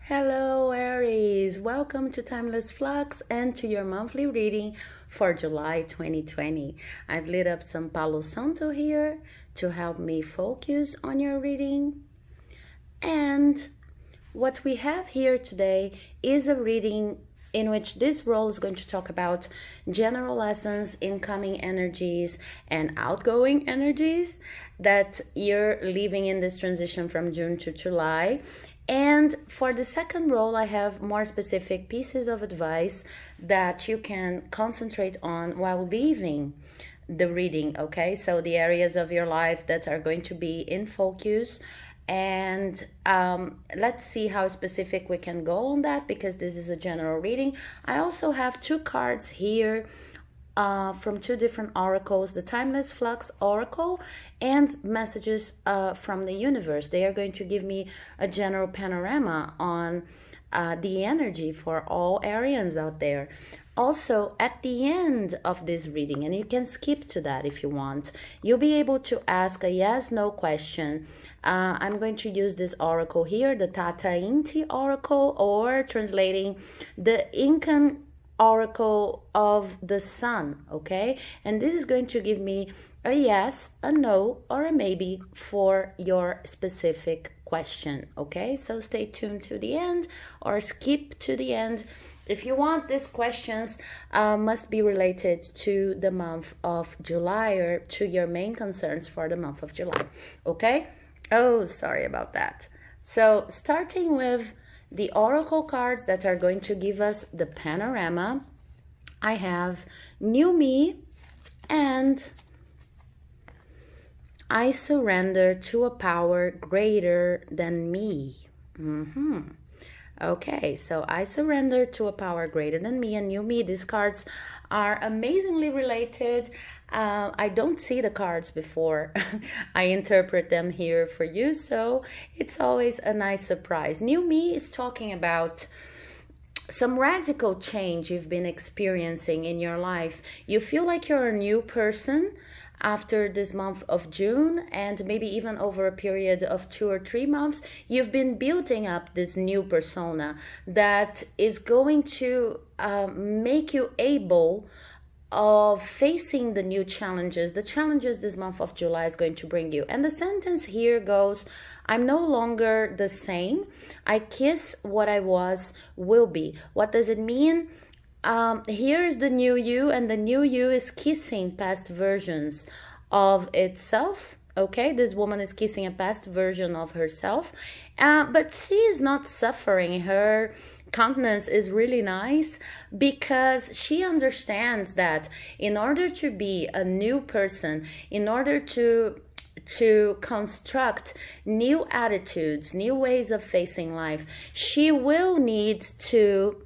Hello, Aries. Welcome to Timeless Flux and to your monthly reading for July 2020. I've lit up some Palo Santo here to help me focus on your reading. And what we have here today is a reading in which this role is going to talk about general lessons, incoming energies, and outgoing energies that you're living in this transition from June to July. And for the second role, I have more specific pieces of advice that you can concentrate on while leaving the reading, okay? So the areas of your life that are going to be in focus. And let's see how specific we can go on that, because this is a general reading. I also have two cards here from two different oracles, the Timeless Flux Oracle and messages from the universe. They are going to give me a general panorama on the energy for all Arians out there. Also, at the end of this reading, and you can skip to that if you want, you'll be able to ask a yes-no question. I'm going to use this oracle here, the Tata Inti Oracle, or translating the Incan Oracle of the Sun, okay? And this is going to give me a yes, a no, or a maybe for your specific question, okay? So stay tuned to the end or skip to the end. If you want, these questions must be related to the month of July or to your main concerns for the month of July, okay? Oh, sorry about that. So starting with the oracle cards that are going to give us the panorama, I have New Me and I surrender to a power greater than me. Okay, so I surrender to a power greater than me and New Me. These cards are amazingly related. I don't see the cards before I interpret them here for you, so it's always a nice surprise. New Me is talking about some radical change you've been experiencing in your life. You feel like you're a new person after this month of June, and maybe even over a period of 2 or 3 months, you've been building up this new persona that is going to make you able of facing the new challenges, the challenges this month of July is going to bring you. And the sentence here goes, I'm no longer the same. I kiss what I was will be. What does it mean? Here is the new you, and the new you is kissing past versions of itself. Okay, this woman is kissing a past version of herself, but she is not suffering. Her countenance is really nice because she understands that in order to be a new person, in order to construct new attitudes, new ways of facing life, she will need to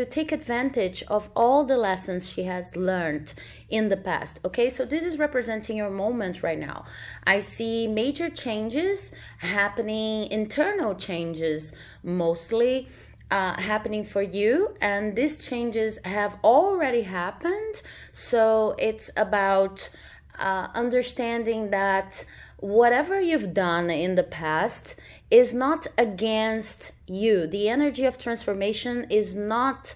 take advantage of all the lessons she has learned in the past. Okay, so this is representing your moment right now. I see major changes happening, internal changes mostly happening for you, and these changes have already happened. So it's about understanding that whatever you've done in the past is not against you. The energy of transformation is not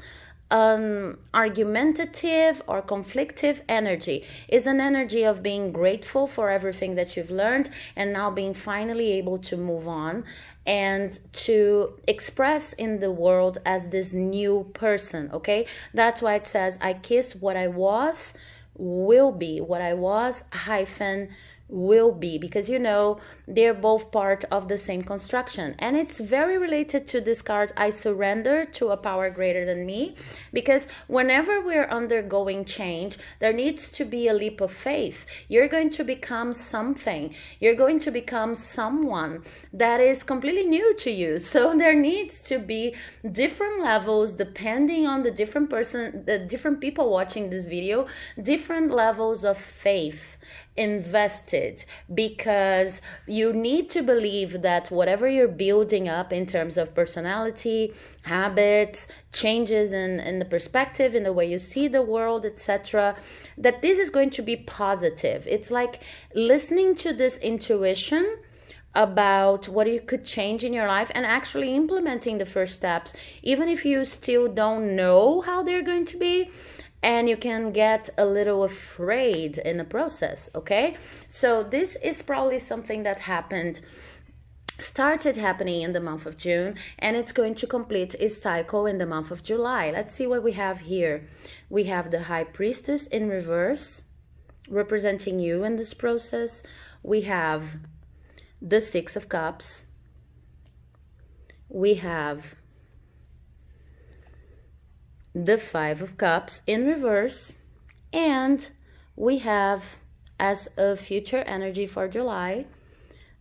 an argumentative or conflictive energy. It's an energy of being grateful for everything that you've learned and now being finally able to move on and to express in the world as this new person, okay? That's why it says, I kiss what I was, will be. What I was, hyphen, will be, because you know they're both part of the same construction. And it's very related to this card, I surrender to a power greater than me, because whenever we're undergoing change, there needs to be a leap of faith. You're going to become something, you're going to become someone that is completely new to you. So there needs to be different levels depending on the different person, the different people watching this video, different levels of faith invested, because you need to believe that whatever you're building up in terms of personality, habits, changes in the perspective, in the way you see the world, etc., that this is going to be positive. It's like listening to this intuition about what you could change in your life and actually implementing the first steps, even if you still don't know how they're going to be, and you can get a little afraid in the process, okay? So this is probably something that started happening in the month of June, and it's going to complete its cycle in the month of July. Let's see what we have here. We have the High Priestess in reverse, representing you in this process. We have the Six of Cups. We have the Five of Cups in reverse. And we have, as a future energy for July,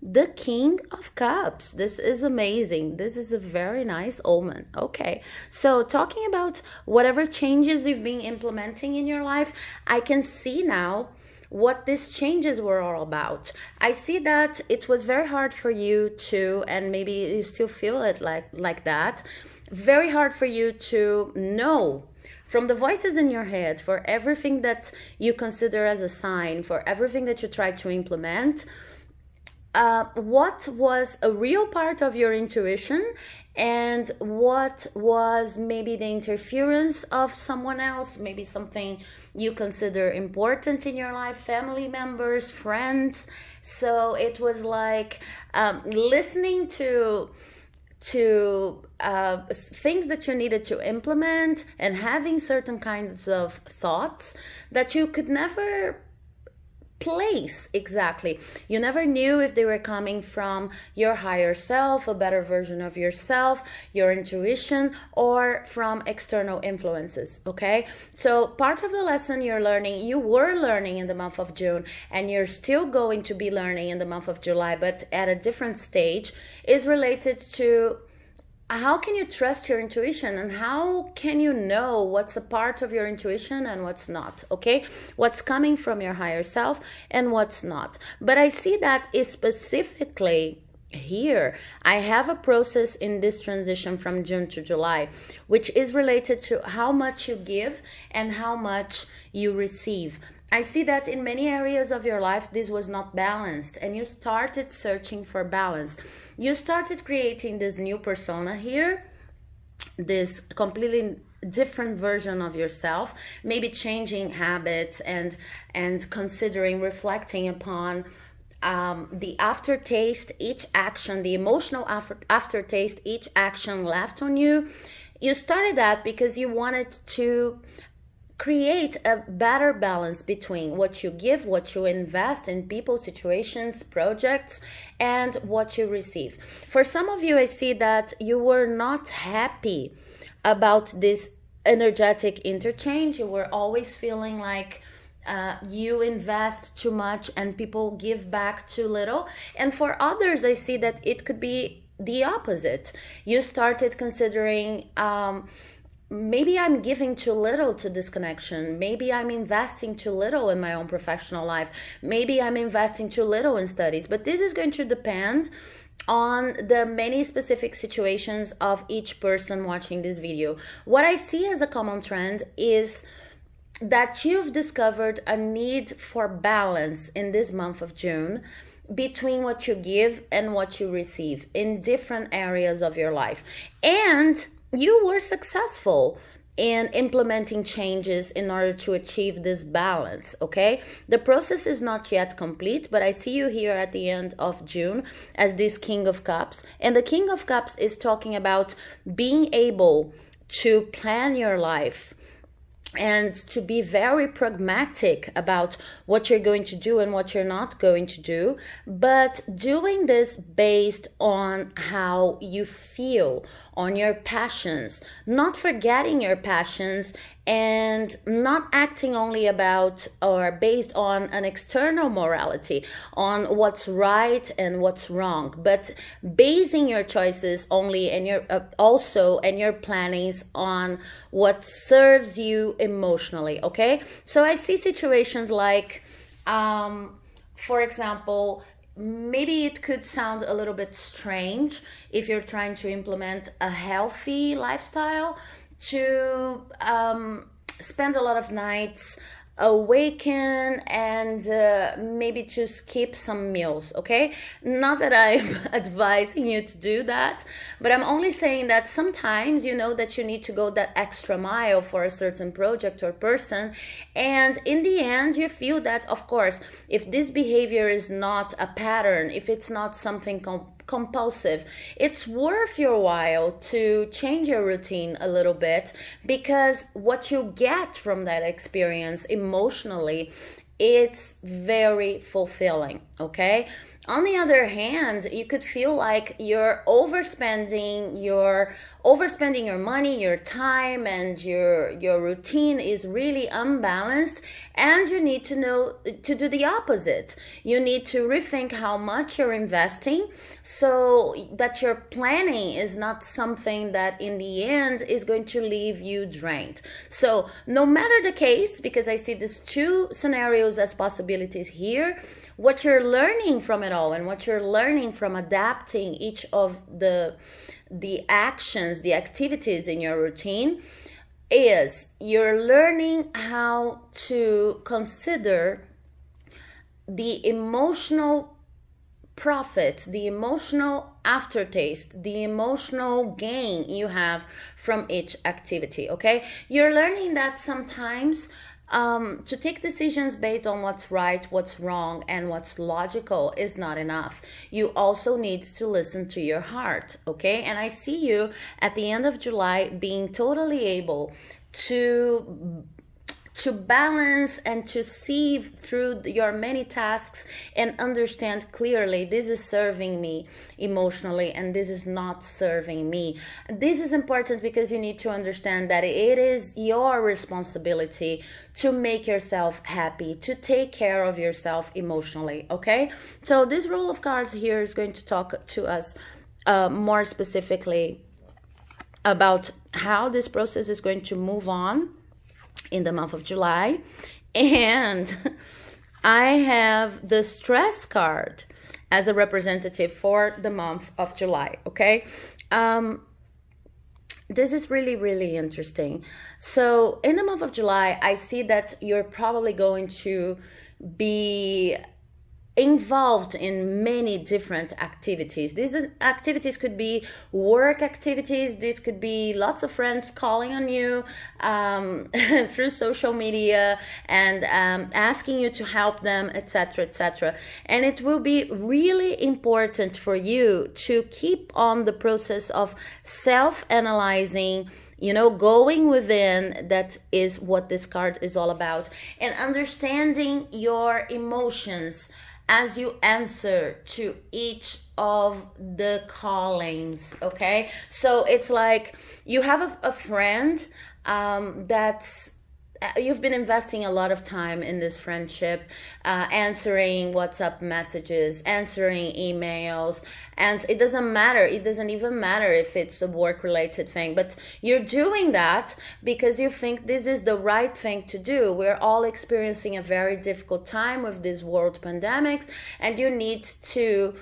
the King of Cups. This is amazing. This is a very nice omen. Okay, so talking about whatever changes you've been implementing in your life, I can see now what these changes were all about. I see that it was very hard for you to, and maybe you still feel it like that, very hard for you to know from the voices in your head, for everything that you consider as a sign, for everything that you try to implement, what was a real part of your intuition and what was maybe the interference of someone else, maybe something you consider important in your life, family members, friends. So it was like listening to things that you needed to implement and having certain kinds of thoughts that you could never place exactly. You never knew if they were coming from your higher self, a better version of yourself, your intuition, or from external influences, okay? So part of the lesson you were learning in the month of June, and you're still going to be learning in the month of July, but at a different stage, is related to how can you trust your intuition, and how can you know what's a part of your intuition and what's not, okay? What's coming from your higher self and what's not. But I see that is specifically here. I have a process in this transition from June to July, which is related to how much you give and how much you receive. I see that in many areas of your life, this was not balanced, and you started searching for balance. You started creating this new persona here, this completely different version of yourself, maybe changing habits and considering, reflecting upon the aftertaste, each action, the emotional aftertaste, each action left on you. You started that because you wanted to create a better balance between what you give, what you invest in people, situations, projects, and what you receive. For some of you, I see that you were not happy about this energetic interchange. You were always feeling like you invest too much and people give back too little. And for others, I see that it could be the opposite. You started considering maybe I'm giving too little to this connection. Maybe I'm investing too little in my own professional life. Maybe I'm investing too little in studies. But this is going to depend on the many specific situations of each person watching this video. What I see as a common trend is that you've discovered a need for balance in this month of June between what you give and what you receive in different areas of your life. And you were successful in implementing changes in order to achieve this balance, okay? The process is not yet complete, but I see you here at the end of June as this King of Cups. And the King of Cups is talking about being able to plan your life and to be very pragmatic about what you're going to do and what you're not going to do, but doing this based on how you feel, on your passions, not forgetting your passions and not acting only about or based on an external morality, on what's right and what's wrong, but basing your choices only and your your plannings on what serves you emotionally, okay? So I see situations like, for example, maybe it could sound a little bit strange if you're trying to implement a healthy lifestyle to spend a lot of nights awaken and maybe to skip some meals, okay? Not that I'm advising you to do that, but I'm only saying that sometimes you know that you need to go that extra mile for a certain project or person, and in the end you feel that, of course, if this behavior is not a pattern, if it's not something compulsive, it's worth your while to change your routine a little bit, because what you get from that experience emotionally, it's very fulfilling, okay? On the other hand, you could feel like you're overspending your money, your time, and your routine is really unbalanced, and you need to know to do the opposite. You need to rethink how much you're investing so that your planning is not something that in the end is going to leave you drained. So no matter the case, because I see these two scenarios as possibilities here, what you're learning from it all and what you're learning from adapting each of the actions, the activities in your routine, is you're learning how to consider the emotional profit, the emotional aftertaste, the emotional gain you have from each activity, okay? You're learning that sometimes to take decisions based on what's right, what's wrong, and what's logical is not enough. You also need to listen to your heart, okay? And I see you at the end of July being totally able to balance and to sieve through your many tasks and understand clearly, this is serving me emotionally and this is not serving me. This is important because you need to understand that it is your responsibility to make yourself happy, to take care of yourself emotionally, okay? So this roll of cards here is going to talk to us more specifically about how this process is going to move on in the month of July. And I have the stress card as a representative for the month of July, okay? This is really, really interesting. So in the month of July, I see that you're probably going to be involved in many different activities. These activities could be work activities. This could be lots of friends calling on you through social media and asking you to help them, etc., etc. And it will be really important for you to keep on the process of self-analyzing, you know, going within. That is what this card is all about, and understanding your emotions as you answer to each of the callings, okay? So it's like you have a friend that's you've been investing a lot of time in this friendship, answering WhatsApp messages, answering emails, and it doesn't matter. It doesn't even matter if it's a work-related thing, but you're doing that because you think this is the right thing to do. We're all experiencing a very difficult time with this world pandemics, and you need to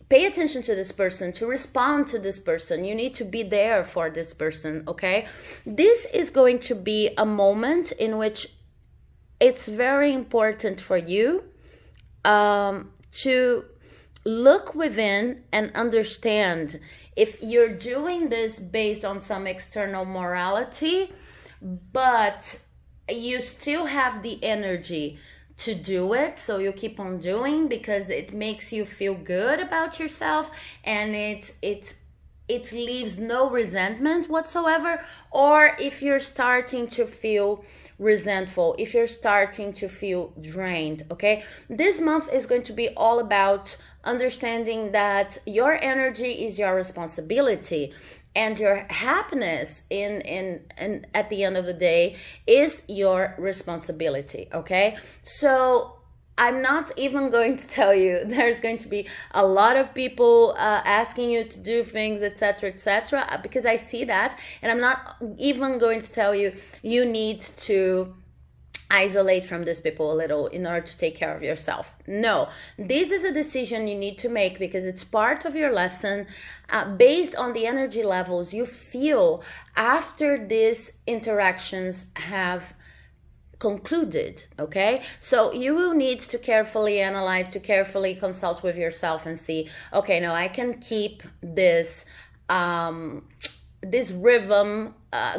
pay attention to this person, to respond to this person. You need to be there for this person, okay? This is going to be a moment in which it's very important for you to look within and understand if you're doing this based on some external morality, but you still have the energy to do it, so you keep on doing because it makes you feel good about yourself, and it leaves no resentment whatsoever. Or if you're starting to feel resentful, if you're starting to feel drained, okay? This month is going to be all about understanding that your energy is your responsibility, and your happiness in at the end of the day is your responsibility, okay? So I'm not even going to tell you there's going to be a lot of people asking you to do things, etc., because I see that, and I'm not even going to tell you you need to isolate from these people a little in order to take care of yourself. No, this is a decision you need to make because it's part of your lesson based on the energy levels you feel after these interactions have concluded, okay? So you will need to carefully analyze, to carefully consult with yourself and see, okay, no, I can keep this this rhythm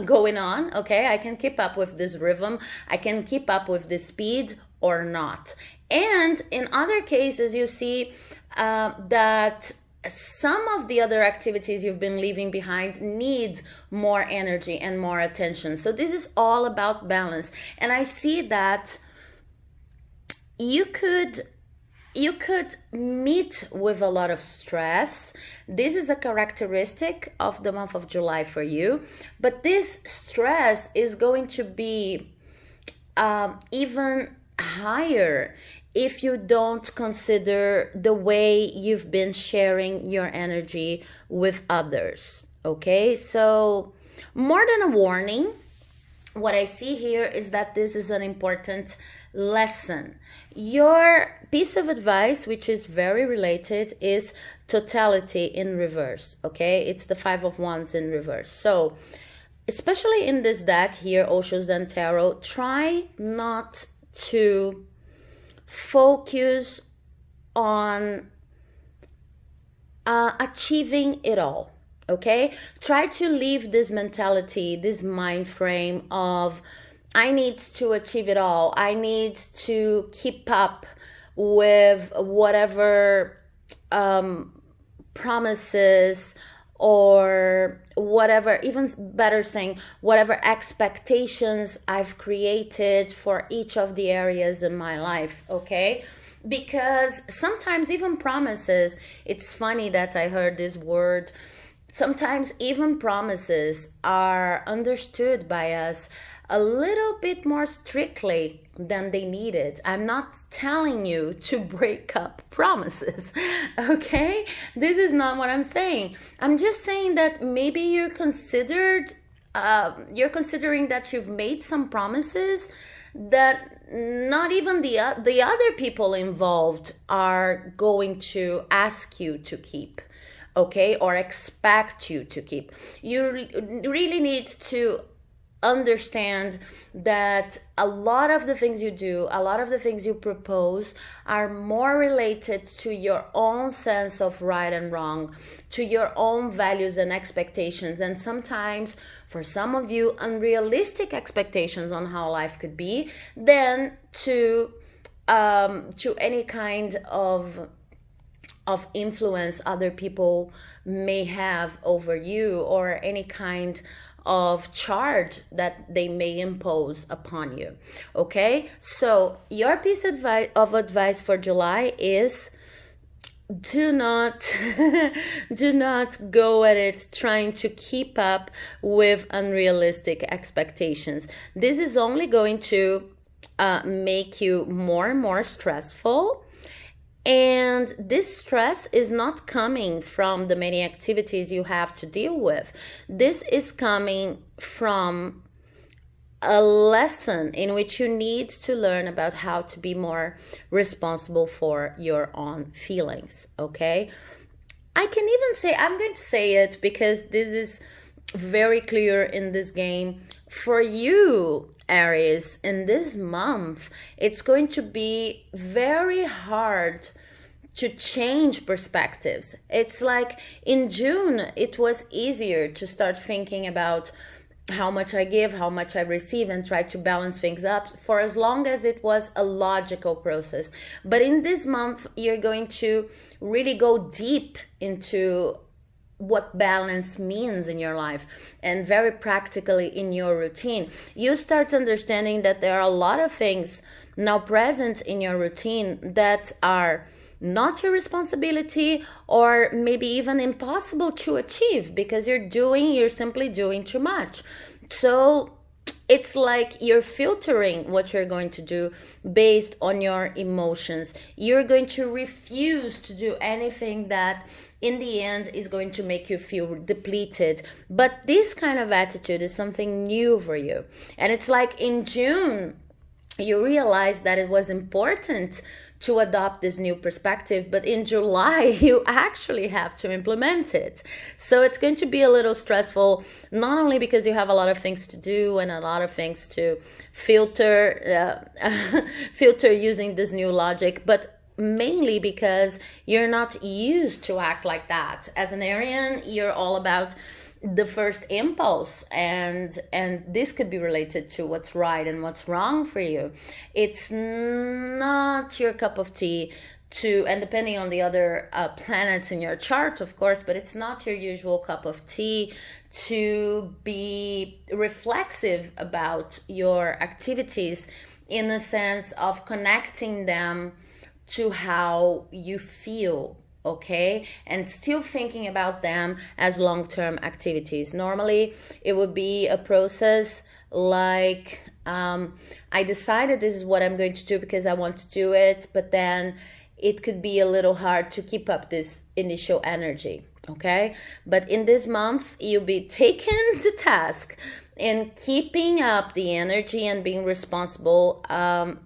going on, okay? I can keep up with this rhythm. I can keep up with this speed or not. And in other cases, you see that some of the other activities you've been leaving behind need more energy and more attention. So this is all about balance. And I see that you could meet with a lot of stress. This is a characteristic of the month of July for you, but this stress is going to be even higher if you don't consider the way you've been sharing your energy with others, okay? So more than a warning, what I see here is that this is an important lesson. Your piece of advice, which is very related, is totality in reverse, okay? It's the Five of Wands in reverse. So especially in this deck here, Osho Zen Tarot, try not to focus on achieving it all, okay? Try to leave this mentality, this mind frame of I need to achieve it all. I need to keep up with whatever promises or whatever, even better saying, whatever expectations I've created for each of the areas in my life, okay? Because sometimes even promises, it's funny that I heard this word, sometimes even promises are understood by us a little bit more strictly than they needed. I'm not telling you to break up promises, okay? This is not what I'm saying. I'm just saying that maybe you're considering that you've made some promises that not even the other people involved are going to ask you to keep, okay, or expect you to keep. You really need to understand that a lot of the things you do, a lot of the things you propose are more related to your own sense of right and wrong, to your own values and expectations, and sometimes for some of you unrealistic expectations on how life could be, than to any kind of influence other people may have over you, or any kind of charge that they may impose upon you, okay? So your piece of advice for July is do not go at it trying to keep up with unrealistic expectations. This is only going to make you more and more stressful. And this stress is not coming from the many activities you have to deal with. This is coming from a lesson in which you need to learn about how to be more responsible for your own feelings, okay? I can even say, I'm going to say it because this is very clear in this game. For you, Aries, in this month, it's going to be very hard to change perspectives. It's like in June, it was easier to start thinking about how much I give, how much I receive, and try to balance things up for as long as it was a logical process. But in this month, you're going to really go deep into what balance means in your life, and very practically in your routine. You start understanding that there are a lot of things now present in your routine that are not your responsibility, or maybe even impossible to achieve because you're simply doing too much. So it's like you're filtering what you're going to do based on your emotions. You're going to refuse to do anything that in the end is going to make you feel depleted. But this kind of attitude is something new for you. And it's like in June, you realize that it was important to adopt this new perspective, but in July you actually have to implement it. So it's going to be a little stressful, not only because you have a lot of things to do and a lot of things to filter filter using this new logic, but mainly because you're not used to act like that. As an Arian, you're all about the first impulse, and this could be related to what's right and what's wrong for you. It's not your cup of tea to, and depending on the other planets in your chart, of course, but it's not your usual cup of tea to be reflexive about your activities in the sense of connecting them to how you feel, okay, and still thinking about them as long-term activities. Normally it would be a process like I decided this is what I'm going to do because I want to do it, but then it could be a little hard to keep up this initial energy, okay? But in this month you'll be taken to task in keeping up the energy and being responsible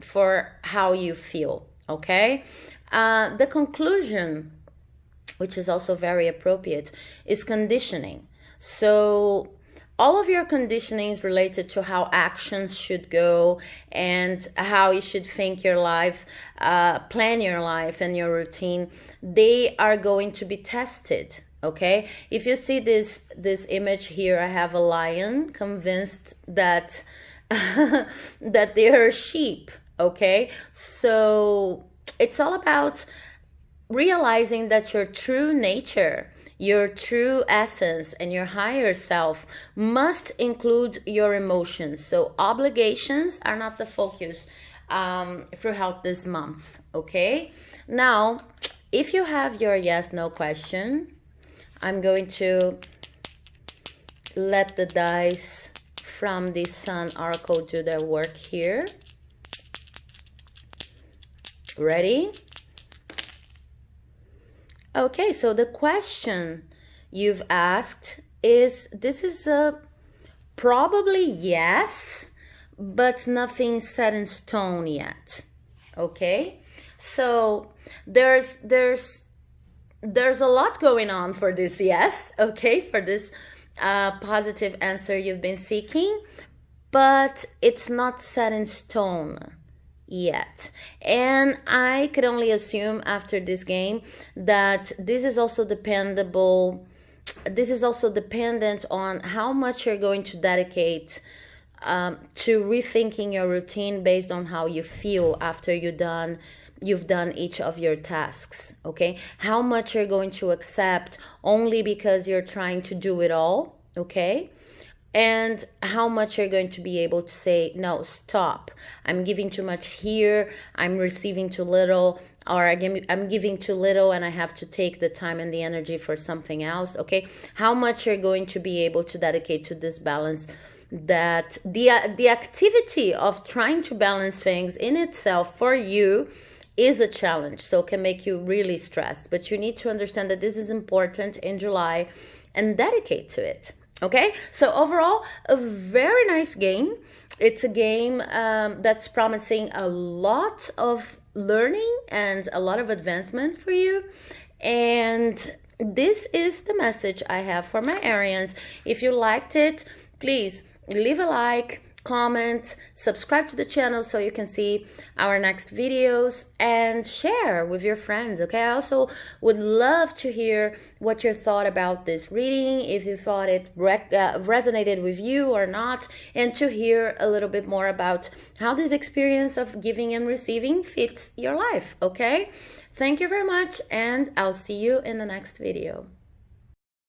for how you feel, okay? The conclusion, which is also very appropriate, is conditioning. So all of your conditionings related to how actions should go and how you should think your life, plan your life and your routine, they are going to be tested, okay? If you see this image here, I have a lion convinced that that they are sheep, okay? So it's all about realizing that your true nature, your true essence, and your higher self must include your emotions. So obligations are not the focus throughout this month, okay? Now, if you have your yes/no question, I'm going to let the dice from the Sun Oracle do their work here. Ready? Okay, so the question you've asked is, this is a probably yes, but nothing set in stone yet. Okay, so there's a lot going on for this yes, okay, for this positive answer you've been seeking, but it's not set in stone yet. And I could only assume after this game that this is also dependent on how much you're going to dedicate to rethinking your routine based on how you feel after you've done each of your tasks, okay? How much you're going to accept only because you're trying to do it all, okay? And how much you're going to be able to say, no, stop. I'm giving too much here. I'm receiving too little, or I'm giving too little and I have to take the time and the energy for something else, okay? How much you're going to be able to dedicate to this balance, that the activity of trying to balance things in itself for you is a challenge, so it can make you really stressed. But you need to understand that this is important in July and dedicate to it. Okay, so overall, a very nice game. It's a game that's promising a lot of learning and a lot of advancement for you. And this is the message I have for my Arians. If you liked it, please leave a like, comment, subscribe to the channel so you can see our next videos, and share with your friends, okay? I also would love to hear what you thought about this reading, if you thought it resonated with you or not, and to hear a little bit more about how this experience of giving and receiving fits your life, okay? Thank you very much, and I'll see you in the next video.